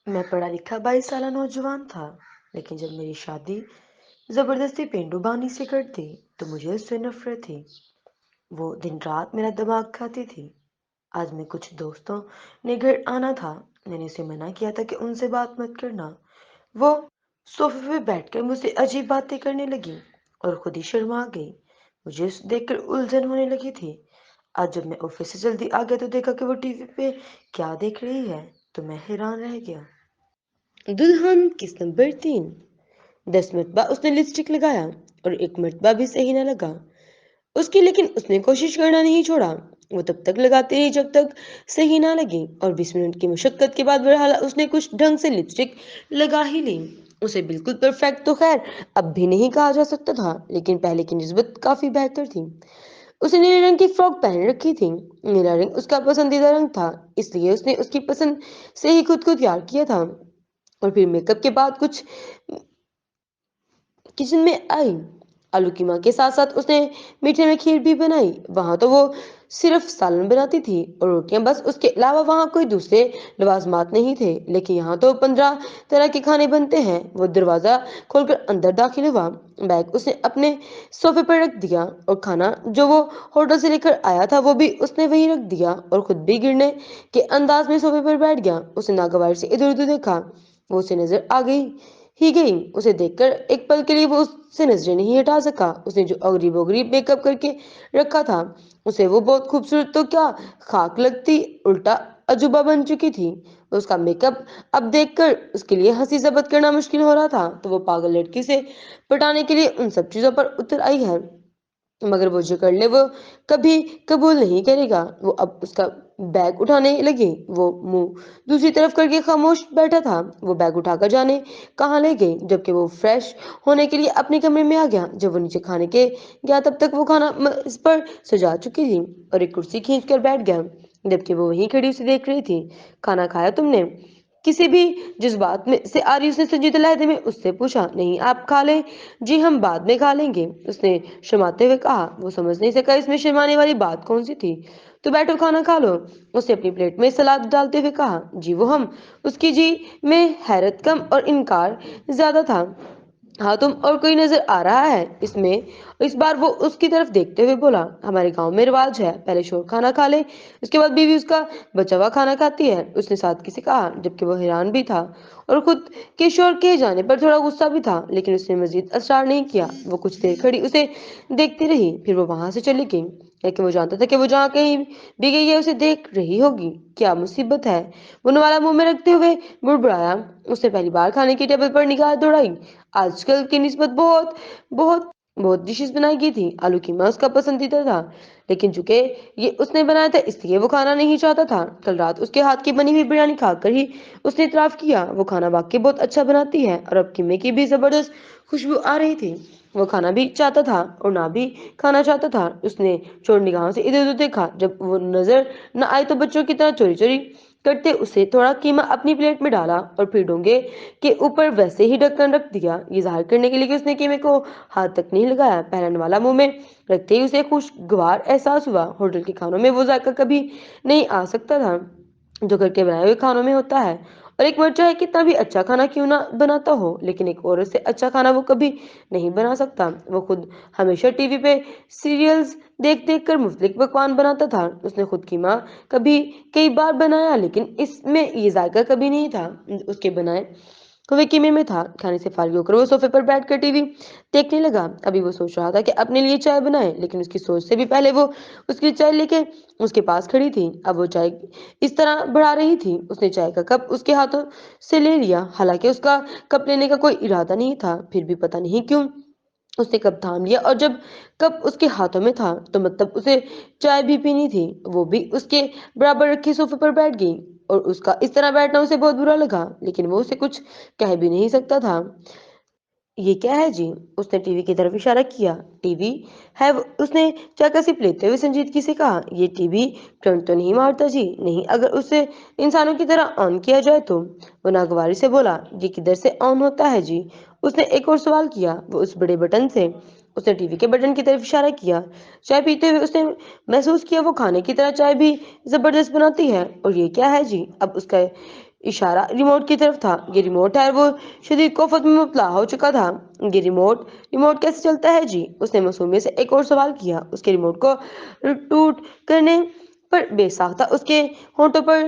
मैं पढ़ा लिखा 22 साल नौजवान था, लेकिन जब मेरी शादी जबरदस्ती पेंडुबानी से कर दी तो मुझे उससे नफरत थी। वो दिन रात मेरा दिमाग खाती थी। आज मैं कुछ दोस्तों ने घर आना था। मैंने उसे मना किया था कि उनसे बात मत करना। वो सोफे पे बैठकर मुझसे अजीब बातें करने लगी और खुद ही शर्मा गई। मुझे उसे देखकर उलझन होने लगी थी। आज जब मैं ऑफिस से जल्दी आ गया तो देखा कि वो टीवी पे क्या देख रही है, तो मैं हैरान रह गया। दुल्हन किस नंबर 3। 10 मरतबा उसने लिपस्टिक लगाया और एक मरतबा भी सही न लगा उसकी, लेकिन उसने कोशिश करना नहीं छोड़ा। वो तब तक लगाती रही जब तक सही ना लगी, और 20 मिनट की मुशक्कत के बाद बहरहाल उसने कुछ ढंग से लिपस्टिक लगा ही ली। उसे बिल्कुल परफेक्ट तो खैर अब भी नहीं कहा जा सकता था, लेकिन पहले की निस्बत काफी बेहतर थी। उसने नीले रंग की फ्रॉक पहन रखी थी। नीला रंग उसका पसंदीदा रंग था, इसलिए उसने उसकी पसंद से ही खुद को तैयार किया था। और फिर मेकअप के बाद कुछ किचन में आई। आलू कीमा के साथ साथ उसने मीठे में खीर भी बनाई। वहां तो वो सिर्फ सालन बनाती थी और रोटियां बस, उसके अलावा वहां कोई दूसरे लवाजमात नहीं थे। लेकिन यहाँ तो 15 तरह के खाने बनते हैं। वो दरवाजा खोलकर अंदर दाखिल हुआ। बैग उसने अपने सोफे पर रख दिया और खाना जो वो होटल से लेकर आया था वो भी उसने वहीं रख दिया और खुद भी गिरने के अंदाज में सोफे पर बैठ गया। उसने नागवार से इधर उधर देखा। वो उसे नजर आ गई ही गई। उसे देखकर एक पल के लिए वो उससे नजरें नहीं हटा सका। उसने जो अगरी बोगरी मेकअप करके रखा था, उसे वो बहुत खूबसूरत तो क्या, खाक लगती, उल्टा अजूबा बन चुकी थी। उसका मेकअप अब देखकर उसके लिए हंसी जब्त करना मुश्किल हो रहा था। तो वो पागल लड़की से पटाने के लिए उन सब चीजों पर उतर आई है, मगर वो जो कर ले वो कभी कबूल नहीं करेगा। वो अब उसका बैग उठाने लगी। वो मुंह दूसरी तरफ करके खामोश बैठा था। वो बैग उठाकर जाने कहाँ ले गई, जबकि वो फ्रेश होने के लिए अपने कमरे में आ गया। जब वो नीचे खाने के गया तब तक वो खाना इस पर सजा चुकी थी और एक कुर्सी खींच कर बैठ गया, जबकि वो वहीं खड़ी उसे देख रही थी। खाना खाया तुमने? किसी भी जज्बात में से आ रही उसने संजीदा लहजे में उससे पूछा। नहीं, आप खा ले। जी हम बाद में खा लेंगे, उसने शर्माते हुए कहा। वो समझ नहीं सका इसमें शर्माने वाली बात कौन सी थी। तो बैठो खाना खा लो, उसने अपनी प्लेट में सलाद डालते हुए कहा। जी वो हम, उसकी जी में हैरत कम और इनकार ज्यादा था। हाँ तुम, और कोई नजर आ रहा है इसमें? इस बार वो उसकी तरफ देखते हुए बोला। हमारे गांव में रिवाज है, पहले शोर खाना खा ले, उसके बाद बीवी उसका बचा हुआ खाना खाती है, उसने सादगी से कहा, जबकि वो हैरान भी था और खुद के शोर किए जाने पर थोड़ा गुस्सा भी था। लेकिन उसने मजीद असरार नहीं किया। वो कुछ देर खड़ी उसे देखती रही, फिर वो वहां से चली गई। लेकिन वो जानता था कि वो जहाँ कहीं भी गई है उसे देख रही होगी। क्या मुसीबत है, वो नवाला मुंह में रखते हुए बुड़बुड़ाया। उसने पहली बार खाने की टेबल पर निगाह दौड़ाई। आजकल की निस्बत बहुत बहुत बहुत डिशेस बनाई गई थी। आलू कीमा उसका पसंदीदा था, लेकिन चूंकि ये उसने बनाया था इसलिए वो खाना नहीं चाहता था। कल रात उसके हाथ की बनी हुई बिरयानी खाकर ही उसने इतराफ किया। वो खाना वाकई बहुत अच्छा बनाती है और अब कीमे की भी जबरदस्त खुशबू आ रही थी। वो खाना भी चाहता था और ना भी खाना चाहता था। उसने चोर निगाहों से इधर उधर देखा। जब वो नजर न आए तो बच्चों की तरह चोरी चोरी करते उसे थोड़ा कीमा अपनी प्लेट में डाला और फिर डोंगे के ऊपर वैसे ही ढक्कन रख दिया, ये जाहिर करने के लिए कि उसने कीमे को हाथ तक नहीं लगाया। पहलने वाला मुंह में रखते ही उसे खुशगवार एहसास हुआ। होटल के खानों में वो जायका कभी नहीं आ सकता था जो घर के बनाए हुए खानों में होता है। और एक मर्द चाहे कितना भी अच्छा खाना क्यों ना बनाता हो, लेकिन एक औरत से अच्छा खाना वो कभी नहीं बना सकता। वो खुद हमेशा टीवी पे सीरियल्स देख देख कर मुफ्तलिफ पकवान बनाता था। उसने खुद कीमा कभी कई बार बनाया, लेकिन इसमें ये जायका कभी नहीं था उसके बनाए हुए कीमे में था। खाने से फारिग होकर वो सोफे पर बैठकर टीवी देखने लगा। अभी वो सोच रहा था कि अपने लिए चाय बनाए, लेकिन उसकी सोच से भी पहले वो उसकी चाय लेके उसके पास खड़ी थी। अब वो चाय इस तरह बढ़ा रही थी। उसने चाय का कप उसके हाथों से ले लिया, हालांकि उसका कप लेने का कोई इरादा नहीं था। फिर भी पता नहीं क्यों उसने कप थाम लिया, और जब कप उसके हाथों में था तो मतलब उसे चाय भी पीनी थी। वो भी उसके बराबर रखे सोफे पर बैठ गई और उसका इस तरह बैठना उसे बहुत बुरा लगा, लेकिन वो उसे कुछ कह भी नहीं सकता था। ये क्या है जी? उसने टीवी की तरफ इशारा किया। टीवी है उसने चाय का सिप लेते हुए संजीदगी से कहा। ये टीवी करंट तो नहीं मारता जी? नहीं, अगर उसे इंसानों की तरह ऑन किया जाए तो। वो नागवारी से बोला। ये किधर से ऑन होता है जी? उसने एक और सवाल किया। वो उस बड़े बटन से। उसने टीवी के बटन की तरफ इशारा किया। चाय पीते हुए उसने महसूस किया वो खाने की तरह चाय भी जबरदस्त बनाती है। और ये क्या है जी? अब उसका इशारा रिमोट की तरफ था। ये रिमोट है, वो शदीद कोफत में मुब्तला हो चुका था। ये रिमोट रिमोट कैसे चलता है जी? उसने मासूमियत से एक और सवाल किया। उसके रिमोट को टूट करने पर बेसाख्ता उसके होंठों पर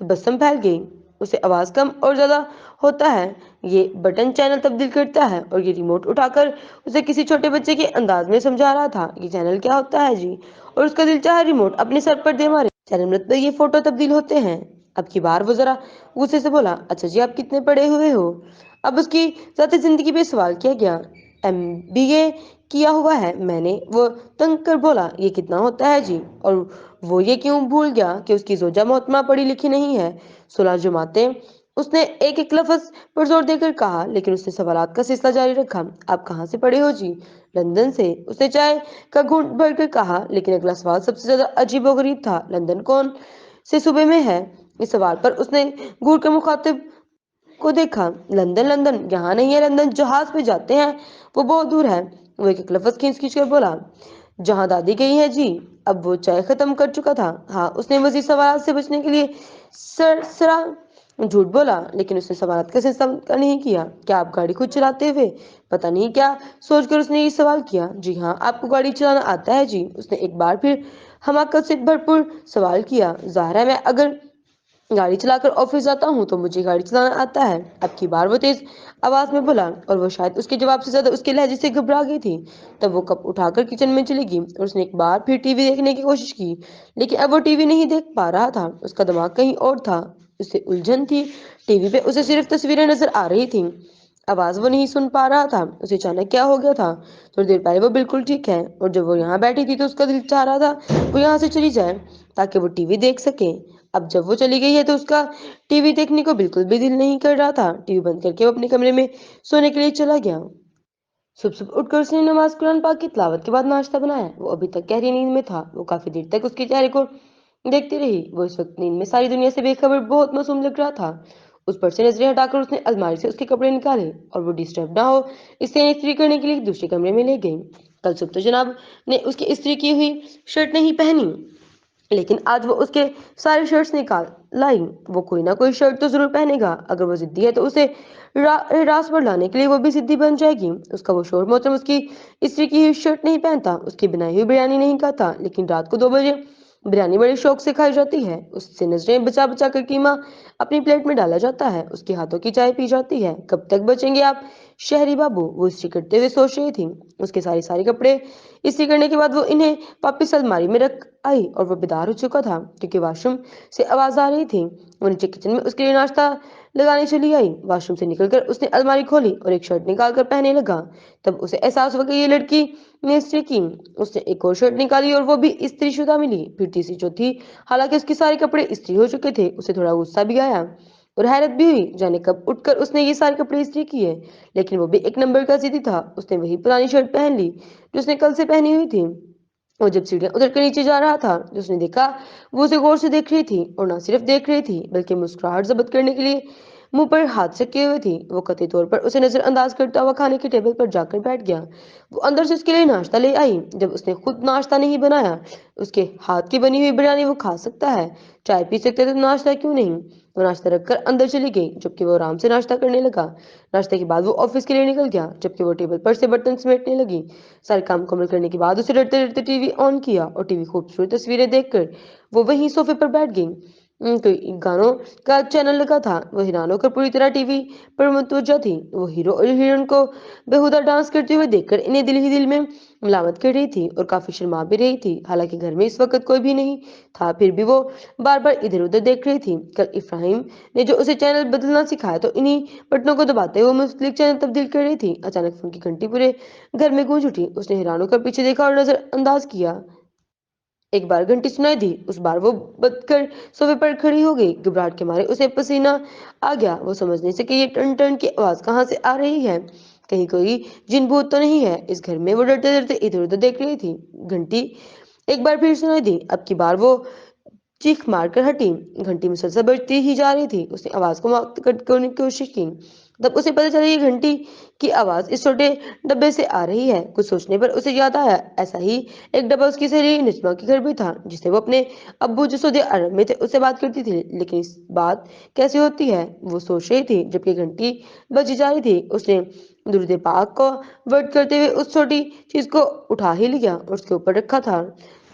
तबस्सुम फैल गई। उसे आवाज कम और ज्यादा होता है। ये बटन चैनल तब्दील करता है। और ये रिमोट उठाकर उसे किसी छोटे बच्चे के अंदाज में समझा रहा था। ये चैनल क्या होता है जी? और उसका दिल चाहा रिमोट अपने सर पर दे मारे। चैनल मतलब ये फोटो तब्दील होते हैं। अब की बार वो जरा गुस्से से बोला, अच्छा जी, आप कितने पढ़े हुए हो? अब उसकी ज़ाती जिंदगी पे सवाल किया गया। MBA किया हुआ है मैंने, वो तंग कर बोला। ये कितना होता है जी? और वो ये क्यों भूल गया कि उसकी जोजा मोहतरमा पढ़ी लिखी नहीं है, 16 जमातें। उसने एक एक लफ्ज पर जोर देकर कहा, लेकिन उसने सवालात का सिलसिला जारी रखा। आप कहाँ से पढ़े हो जी? लंदन से। उसने चाय का घूंट भरकर कहा, लेकिन अगला सवाल सबसे ज्यादा अजीबोगरीब था। लंदन कौन से सूबे में है? इस सवाल पर उसने घूर कर मुखातिब को देखा। लंदन लंदन यहाँ नहीं है, लंदन जहाज पे जाते हैं, वो बहुत दूर है। वो एक लफ्ज खींच खींच कर बोला, जहाँ दादी गई है जी। अब वो चाय खत्म कर चुका था। हाँ, उसने मजीद सवाल से बचने के लिए सरा झूठ बोला, लेकिन उसने सवाल का सिलसिला नहीं किया। क्या आप गाड़ी खुद चलाते हुए? पता नहीं क्या सोचकर उसने ये सवाल किया। जी हाँ, आपको गाड़ी चलाना आता है जी? उसने एक बार फिर हमाकत से भरपूर सवाल किया। जाहिर है, मैं अगर गाड़ी चलाकर ऑफिस जाता हूँ तो मुझे गाड़ी चलाना आता है। अब की बार वो तेज आवाज में बोला, और वो शायद उसके जवाब से ज्यादा उसके लहजे से घबरा गई थी। तब वो कप उठाकर किचन में चली गई और उसने एक बार फिर टीवी देखने की कोशिश की, लेकिन अब वो टीवी नहीं देख पा रहा था। उसका दिमाग कहीं और था। उसे उलझन थी। टीवी पे उसे सिर्फ तस्वीरें नजर आ रही थी, आवाज वो नहीं सुन पा रहा था। उसे अचानक क्या हो गया था? थोड़ी देर पहले वो बिल्कुल ठीक है, और जब वो यहाँ बैठी थी तो उसका दिल चाह रहा था वो यहाँ से चली जाए ताकि वो टीवी देख सके। अब जब वो चली गई है तो उसका टीवी देखने को बिल्कुल भी दिल नहीं कर रहा था। टीवी बंद करके वो अपने कमरे में सोने के लिए चला गया। सुबह सुबह उठकर उसने नमाज कुरान पाक की तिलावत के बाद नाश्ता बनाया। वो अभी तक गहरी नींद में था। वो काफी देर तक उसके चेहरे को देखती रही। वो इस वक्त नींद में सारी दुनिया से बेखबर बहुत मासूम लग रहा था। उस पर से नजरें हटाकर उसने अलमारी से उसके कपड़े निकाले और वो डिस्टर्ब ना हो इसलिए इस्त्री करने के लिए दूसरे कमरे में ले गई। कल सुबह तो जनाब ने उसकी इस्त्री की हुई शर्ट नहीं पहनी, लेकिन आज वो उसके सारे शर्ट्स निकाल लाई। वो कोई ना कोई शर्ट तो जरूर पहनेगा। अगर वो जिद्दी है तो उसे रास पर लाने के लिए वो भी जिद्दी बन जाएगी। उसका वो शोर मोहतरम उसकी इस्त्री की हुई शर्ट नहीं पहनता, उसकी बनाई हुई बिरयानी नहीं खाता, लेकिन रात को 2 बजे बिरयानी बड़े शौक से खाई जाती है। उससे नजरें बचा बचा कर कीमा अपनी प्लेट में डाला जाता है। उसके हाथों की चाय पी जाती है। कब तक बचेंगे आप शहरी बाबू? वो इस्त्री करते हुए सोच रही थी। उसके सारे सारे कपड़े इस्त्री करने के बाद वो इन्हें वापस अलमारी में रख आई और वो बेदार हो चुका था क्योंकि वॉशरूम से आवाज आ रही थी। वो नीचे किचन में उसके लिए नाश्ता लगाने चली आई। वॉशरूम से निकलकर उसने अलमारी खोली और एक शर्ट निकाल कर पहनने लगा। तब उसे एहसास हुआ कि ये लड़की ने इस्त्री की। उसने एक और शर्ट निकाली और वो भी इस्त्रीशुदा मिली। फिर तीसरी चौथी, हालांकि उसके सारे कपड़े इस्त्री हो चुके थे। उसे थोड़ा गुस्सा भी आया और हैरत भी हुई, जाने कब उठकर उसने ये सारे कपड़े इस्त्री किए। लेकिन वो भी एक नंबर का जिद्दी था। उसने वही पुरानी शर्ट पहन ली जो उसने कल से पहनी हुई थी। और जब सीढ़ियां उतर कर नीचे जा रहा था तो उसने देखा वो उसे गौर से देख रही थी, और ना सिर्फ देख रही थी बल्कि मुस्कुराहट जब्त करने के लिए मुंह पर हाथ से किए हुए थी। वो कतई तौर पर उसे नजरअंदाज करता हुआ खाने की टेबल पर जाकर बैठ गया। वो अंदर से उसके लिए नाश्ता ले आई। जब उसने खुद नाश्ता नहीं बनाया, उसके हाथ की बनी हुई बिरयानी वो खा सकता है, चाय पी सकता है, तो नाश्ता क्यों नहीं? वो नाश्ता रखकर अंदर चली गई, जबकि वो आराम से नाश्ता करने लगा। नाश्ते के बाद वो ऑफिस के लिए निकल गया, जबकि वो टेबल पर से बर्तन समेटने लगी। सारे काम मुकम्मल करने के बाद उसे डरते डरते टीवी ऑन किया और टीवी खूबसूरत तस्वीरें देखकर वो वहीं सोफे पर बैठ गई। कोई गानों का चैनल लगा था। वो हैरान होकर पूरी तरह टीवी पर मुतवज्जो थी। वो हीरो और हीरोइन को बेहुदा डांस करते हुए देखकर इन्हें दिल ही दिल में मलामत कर रही थी और काफी शर्मा भी रही थी। हालांकि घर में इस वक्त कोई भी नहीं था, फिर भी वो बार बार इधर उधर देख रही थी। कल इब्राहिम ने जो उसे चैनल बदलना सिखाया तो इन्हीं बटनों को दबाते हुए मुख्तलिफ चैनल तब्दील कर रही थी। अचानक फोन की घंटी पूरे घर में गूंज उठी। उसने हैरान होकर पीछे देखा और नजरअंदाज किया। एक बार घंटी सुनाई दी। उस बार वो बदकर सोफे पर खड़ी हो गई। घबराहट के मारे उसे पसीना आ गया। वो समझ नहीं सकी ये टन टन की आवाज कहाँ से आ रही है। कहीं कोई जिन भूत तो नहीं है इस घर में? वो डरते डरते इधर उधर देख रही थी। घंटी एक बार फिर सुनाई दी। अब की बार वो चीख मारकर हटी। घंटी मुसलसल बजती ही जा रही थी। उसने आवाज को करने की कोशिश की, तब उसे पता चला ये घंटी की आवाज इस छोटे डब्बे से आ रही है। कुछ सोचने पर उसे याद आया, ऐसा ही एक डब्बा उसकी सहेली निजमा के घर भी था, जिससे वो अपने अब्बू जो सऊदी अरब में थे उससे बात करती थी। लेकिन इस बात कैसे होती है वो सोच रही थी, जबकि घंटी बजी जा रही थी। उसने दुरूद पाक को वर्ड करते हुए उस छोटी चीज को उठा ही लिया और उसके ऊपर रखा था।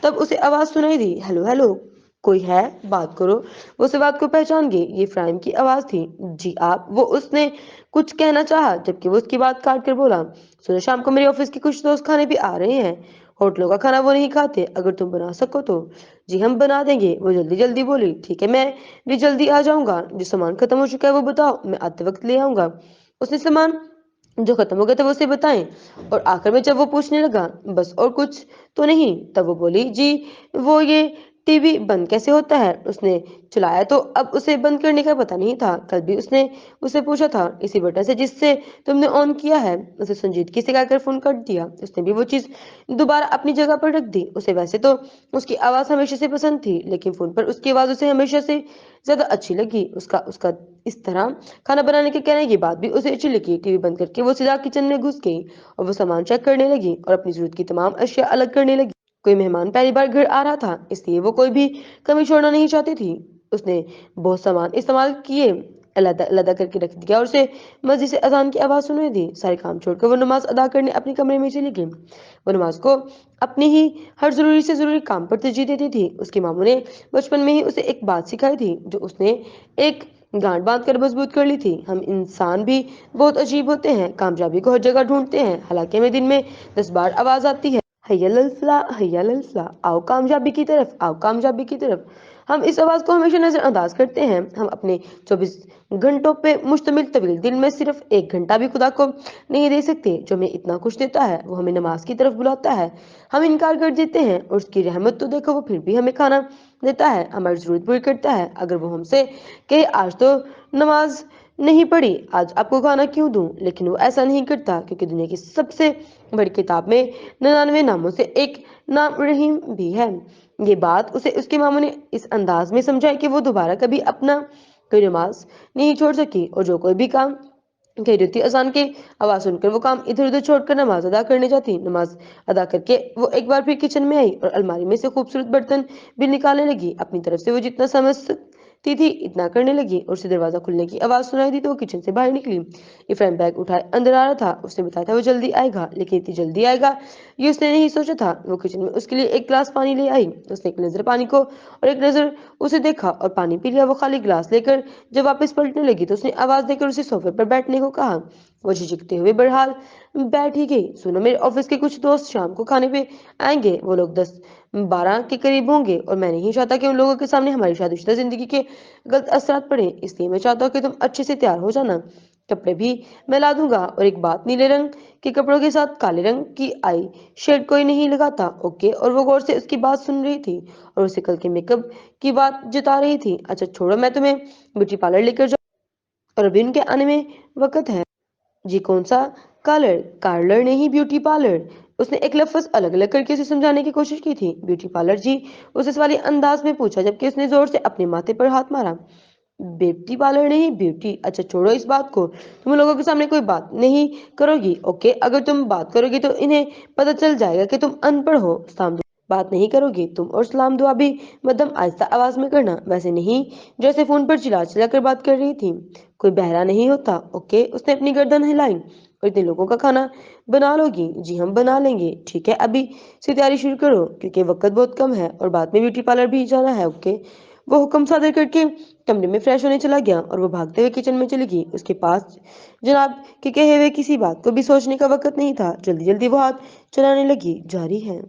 तब उसे आवाज सुनाई दी, हेलो हेलो, कोई है, बात करो। वो उस बात को पहचान गई, ये फ्राइम की आवाज थी। जी आप, वो उसने कुछ कहना चाहा, जबकि वो उसकी बात काट कर बोला, सुनो, शाम को मेरे ऑफिस के कुछ दोस्त खाने पे आ रहे हैं। होटलों का खाना वो नहीं खाते, अगर तुम बना सको तो। जी हम बना देंगे, वो जल्दी जल्दी बोली। ठीक है, मैं भी जल्दी आ जाऊंगा। जो सामान खत्म हो चुका है वो बताओ, मैं आते वक्त ले आऊंगा। उसने सामान जो खत्म हो गया था वो उसे बताएं, और आखिर में जब वो पूछने लगा बस और कुछ तो नहीं, तब वो बोली, जी वो ये टीवी बंद कैसे होता है। उसने चलाया तो अब उसे बंद करने का पता नहीं था। कल भी उसने उसे पूछा था, इसी बटन से जिससे तुमने ऑन किया है। उसे संजीदगी से कहकर फोन काट दिया। उसने भी वो चीज दोबारा अपनी जगह पर रख दी। उसे वैसे तो उसकी आवाज हमेशा से पसंद थी, लेकिन फोन पर उसकी आवाज उसे हमेशा से ज्यादा अच्छी लगी। उसका उसका इस तरह खाना बनाने के कहने की बात भी उसे अच्छी लगी। टीवी बंद करके वो सीधा किचन में घुस गई और वो सामान चेक करने लगी और अपनी जरूरत की तमाम अशिया अलग करने लगी। कोई मेहमान पहली बार घर आ रहा था, इसलिए वो कोई भी कमी छोड़ना नहीं चाहती थी। उसने बहुत सामान इस्तेमाल किए, अलग अलग करके रख दिया और उसे मस्जिद से अजान की आवाज सुनाई दी। सारे काम छोड़कर वो नमाज अदा करने अपने कमरे में चली गई। वो नमाज को अपने ही हर जरूरी से जरूरी काम पर तरजीह देती थी। उसकी मामू ने बचपन में ही उसे एक बात सिखाई थी, जो उसने एक गांठ बांध कर मजबूत कर ली थी। हम इंसान भी बहुत अजीब होते हैं, कामयाबी को हर जगह ढूंढते हैं, हालांकि हमें दिन में 10 बार आवाज आती है, हैया लल फलाह, हैया लल फलाह, आओ कामयाबी की तरफ, आओ कामयाबी की तरफ। हम इस आवाज को हमेशा नजरअंदाज करते हैं। हम अपने 24 घंटों पे मुश्तमिल तवील दिन में सिर्फ 1 घंटा भी खुदा को नहीं दे सकते, जो हमें इतना कुछ देता है। वो हमें नमाज की तरफ बुलाता है, हम इनकार कर देते हैं, और उसकी रहमत तो देखो, वो फिर भी हमें खाना देता है, हमारी जरूरत पूरी करता है। अगर वो हमसे कहे आज तो नमाज नहीं पढ़ी, आज आपको खाना क्यों दूं, लेकिन वो ऐसा नहीं करता, क्योंकि दुनिया की सबसे बड़ी किताब में 99 नामों से एक नाम रहीम भी है। ये बात उसे उसके मामू ने इस अंदाज में समझाई कि वो दोबारा कभी अपना कोई नमाज नहीं छोड़ सकी, और जो कोई भी काम कह रही थी, अजान की आवाज सुनकर वो काम इधर उधर छोड़कर नमाज अदा करने जाती। नमाज अदा करके वो एक बार फिर किचन में आई और अलमारी में से खूबसूरत बर्तन भी निकालने लगी। अपनी तरफ से वो जितना समझ सकती थी इतना करने लगी, और उसे दरवाजा खुलने की आवाज सुनाई दी तो वो किचन से बाहर निकली। इफ्राहिम बैग उठाए अंदर आ रहा था। उसने बताया था वो जल्दी आएगा, लेकिन इतनी जल्दी आएगा ये उसने नहीं सोचा था। वो किचन में उसके लिए एक गिलास पानी ले आई। उसने एक नजर पानी को और एक नजर उसे देखा और पानी पी लिया। वो खाली गिलास लेकर जब वापस पलटने लगी तो उसने आवाज देकर उसे सोफे पर बैठने को कहा। वो झिझकते हुए बहरहाल बैठ ही गई। सुनो, मेरे ऑफिस के कुछ दोस्त शाम को खाने पे आएंगे। वो लोग 10-12 के करीब होंगे, और मैं नहीं चाहता कि उन लोगों के सामने हमारी शादीशुदा जिंदगी के गलत असरात पड़े, इसलिए मैं चाहता हूँ कि तुम अच्छे से तैयार हो जाना। कपड़े भी मैं ला दूंगा, और एक बात, नीले रंग के कपड़ों के साथ काले रंग की आई शेड कोई नहीं लगाता, ओके। और वो गौर से उसकी बात सुन रही थी और उसे कल के मेकअप की बात जता रही थी। अच्छा छोड़ो, मैं तुम्हें ब्यूटी पार्लर लेकर जाऊँ, और अभी उनके आने में वक्त है। जी कौन सा कलर? कार्लर नहीं, ब्यूटी पार्लर। उसने एक लफ्ज अलग अलग करके उसे समझाने की कोशिश की थी। ब्यूटी पार्लर जी, उसे इस वाले अंदाज में पूछा, जबकि उसने जोर से अपने माथे पर हाथ मारा। ब्यूटी पार्लर नहीं, ब्यूटी। अच्छा छोड़ो इस बात को, तुम लोगों के सामने कोई बात नहीं करोगी, ओके। अगर तुम बात करोगी तो इन्हें पता चल जाएगा कि तुम अनपढ़ हो। सलाम दुआ बात नहीं करोगी तुम, और सलाम दुआ भी मध्यम आहिस्ता आवाज में करना, वैसे नहीं जैसे फोन पर चिल्ला चिल्ला कर बात कर रही थी। कोई बहरा नहीं होता, ओके। उसने अपनी गर्दन हिलाई। और इतने लोगों का खाना बना लोगी? जी हम बना लेंगे। ठीक है, अभी से तैयारी शुरू करो, क्योंकि वक्त बहुत कम है और बाद में ब्यूटी पार्लर भी जाना है, ओके। वो हुक्म सादर करके कमरे में फ्रेश होने चला गया, और वो भागते हुए किचन में चली गई। उसके पास जनाब के कहे हुए किसी बात को भी सोचने का वक्त नहीं था। जल्दी जल्दी वो हाथ चलाने लगी। जारी है।